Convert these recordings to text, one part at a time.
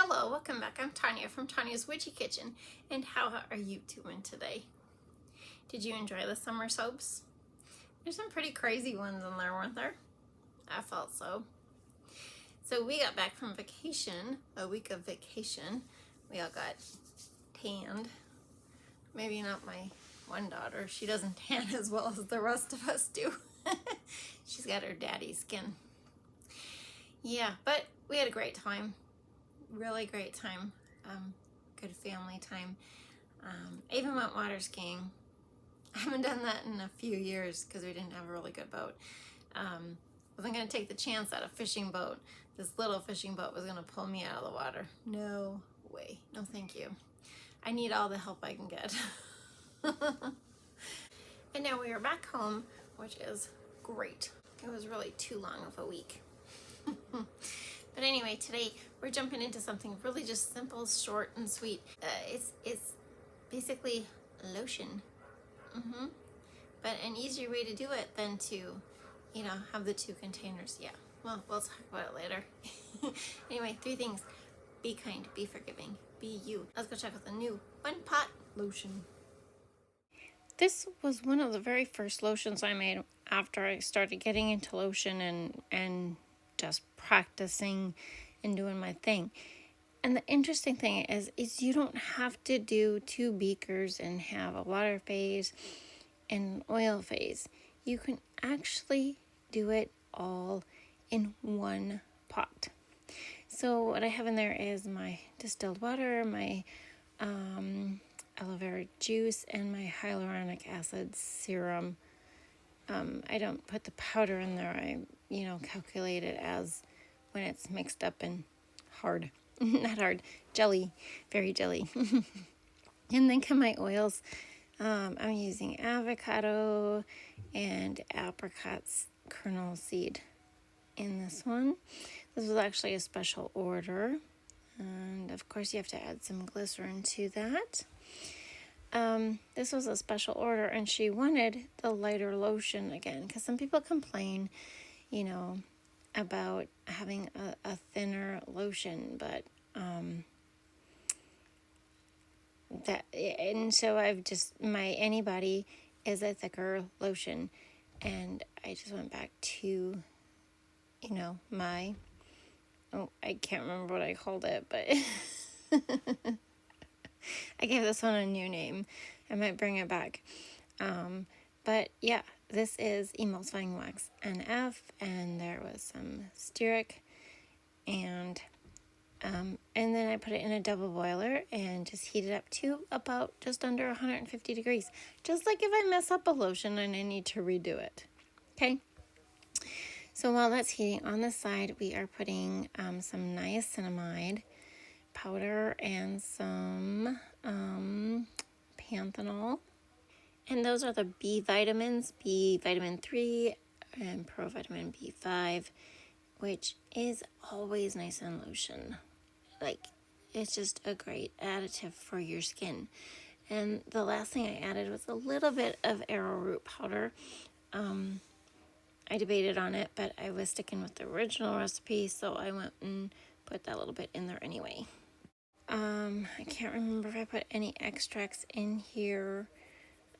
Hello, welcome back. I'm Tonya from Tonya's Witchy Kitchen, and how are you doing today? Did you enjoy the summer soaps? There's some pretty crazy ones in there, weren't there? I felt so. So we got back from vacation, a week of vacation. We all got tanned. Maybe not my one daughter. She doesn't tan as well as the rest of us do. She's got her daddy's skin. Yeah, but we had a great time. Really great time. Good family time. I even went water skiing. I haven't done that in a few years because we didn't have a really good boat. Wasn't going to take the chance that a fishing boat, this little fishing boat, was going to pull me out of the water. No way. No thank you. I need all the help I can get. And now we are back home, which is great. It was really too long of a week. But anyway, today we're jumping into something really just simple, short, and sweet. It's basically lotion. But an easier way to do it than to, have the two containers. Yeah, well, we'll talk about it later. Anyway, 3 things. Be kind, be forgiving, be you. Let's go check out the new One Pot Lotion. This was one of the very first lotions I made after I started getting into lotion and just practicing and doing my thing. And the interesting thing is you don't have to do 2 beakers and have a water phase and oil phase. You can actually do it all in one pot. So what I have in there is my distilled water, my aloe vera juice, and my hyaluronic acid serum. I don't put the powder in there. I, calculate it as when it's mixed up and hard. Not hard, jelly, very jelly. And then come my oils. I'm using avocado and apricot kernel seed in this one. This was actually a special order. And of course you have to add some glycerin to that. This was a special order, and she wanted the lighter lotion again, because some people complain, about having a thinner lotion, but so I've just, my Anybody is a thicker lotion, and I just went back to, my, I can't remember what I called it, but I gave this one a new name. I might bring it back. But yeah, this is emulsifying wax NF, and there was some stearic, and then I put it in a double boiler and just heat it up to about just under 150 degrees. Just like if I mess up a lotion and I need to redo it. Okay. So while that's heating on the side, we are putting some niacinamide powder and some panthenol. And those are the B vitamins, B vitamin 3 and provitamin B5, which is always nice in lotion. Like, it's just a great additive for your skin. And the last thing I added was a little bit of arrowroot powder. I debated on it, but I was sticking with the original recipe, so I went and put that little bit in there anyway. I can't remember if I put any extracts in here.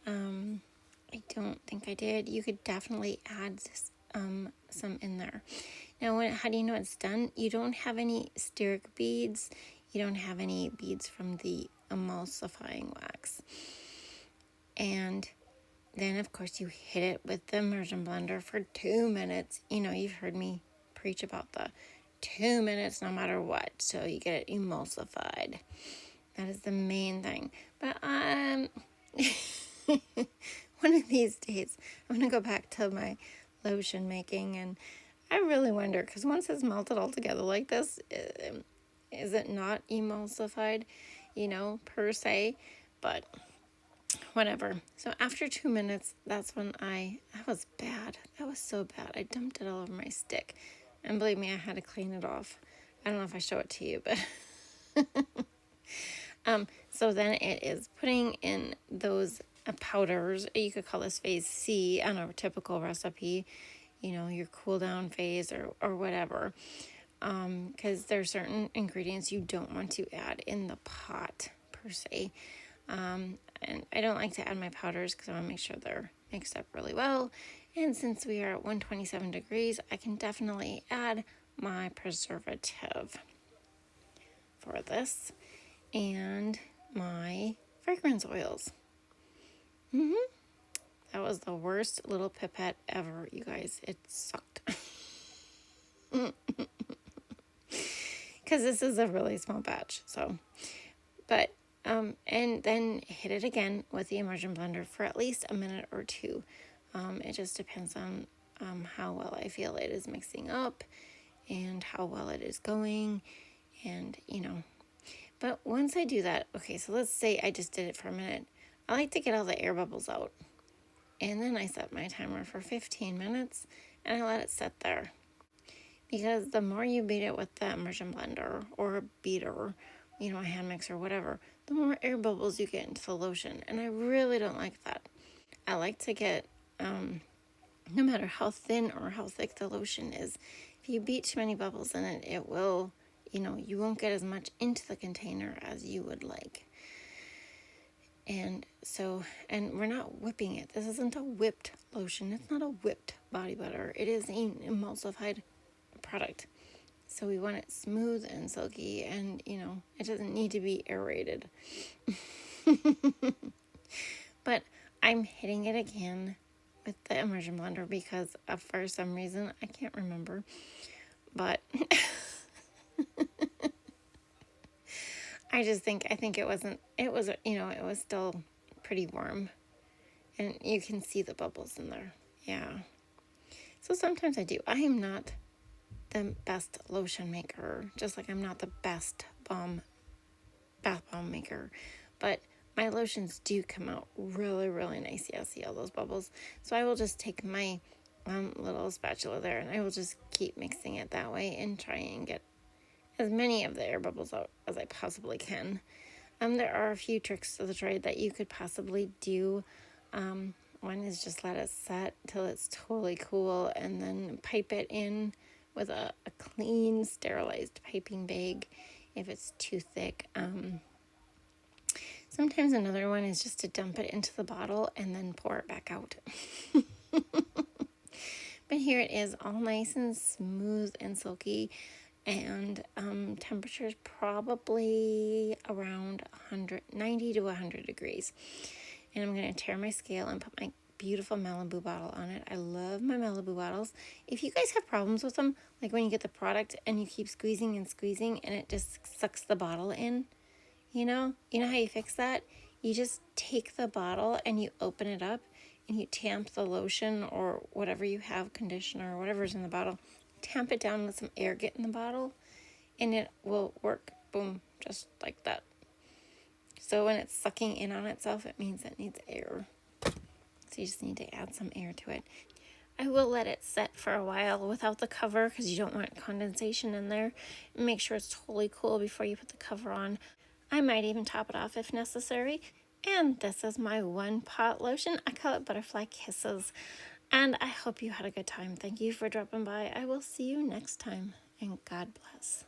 I don't think I did. You could definitely add this, some in there. Now, how do you know it's done? You don't have any stearic beads. You don't have any beads from the emulsifying wax. And then, of course, you hit it with the immersion blender for 2 minutes. You've heard me preach about the 2 minutes no matter what. So you get it emulsified. That is the main thing. But one of these days, I'm going to go back to my lotion making, and I really wonder, because once it's melted all together like this, is it not emulsified, per se? But whatever. So after 2 minutes, that's when that was bad. That was so bad. I dumped it all over my stick. And believe me, I had to clean it off. I don't know if I show it to you, but so then it is putting in those powders. You could call this phase C on a typical recipe, your cool down phase or whatever. because there are certain ingredients you don't want to add in the pot per se. And I don't like to add my powders because I want to make sure they're mixed up really well. And since we are at 127 degrees, I can definitely add my preservative for this and my fragrance oils. That was the worst little pipette ever, you guys. It sucked. Because this is a really small batch. So, but, and then hit it again with the immersion blender for at least a minute or two. It just depends on how well I feel it is mixing up and how well it is going. And, but once I do that, okay, so let's say I just did it for a minute. I like to get all the air bubbles out. And then I set my timer for 15 minutes and I let it sit there. Because the more you beat it with the immersion blender or a beater, a hand mixer, whatever, the more air bubbles you get into the lotion. And I really don't like that. I like to get, no matter how thin or how thick the lotion is, if you beat too many bubbles in it, it will, you won't get as much into the container as you would like. And so, and we're not whipping it. This isn't a whipped lotion. It's not a whipped body butter. It is an emulsified product. So we want it smooth and silky and, it doesn't need to be aerated. But I'm hitting it again with the immersion blender because for some reason, I can't remember. But I think it was still pretty warm. And you can see the bubbles in there. Yeah. So sometimes I do. I am not the best lotion maker, just like I'm not the best bath bomb maker. But my lotions do come out really, really nice. Yeah, see all those bubbles? So I will just take my little spatula there and I will just keep mixing it that way and try and get as many of the air bubbles out as I possibly can. There are a few tricks to the trade that you could possibly do. One is just let it set till it's totally cool and then pipe it in with a clean, sterilized piping bag if it's too thick. Sometimes another one is just to dump it into the bottle and then pour it back out. But here it is, all nice and smooth and silky. And temperature is probably around 90 to 100 degrees. And I'm going to tear my scale and put my beautiful Malibu bottle on it. I love my Malibu bottles. If you guys have problems with them, like when you get the product and you keep squeezing and squeezing and it just sucks the bottle in, you know how you fix that? You just take the bottle and you open it up and you tamp the lotion or whatever you have, conditioner or whatever's in the bottle, tamp it down, let some air get in the bottle, and it will work. Boom, just like that. So when it's sucking in on itself, it means it needs air. So you just need to add some air to it. I will let it set for a while without the cover because you don't want condensation in there. Make sure it's totally cool before you put the cover on. I might even top it off if necessary. And this is my one pot lotion. I call it Butterfly Kisses. And I hope you had a good time. Thank you for dropping by. I will see you next time. And God bless.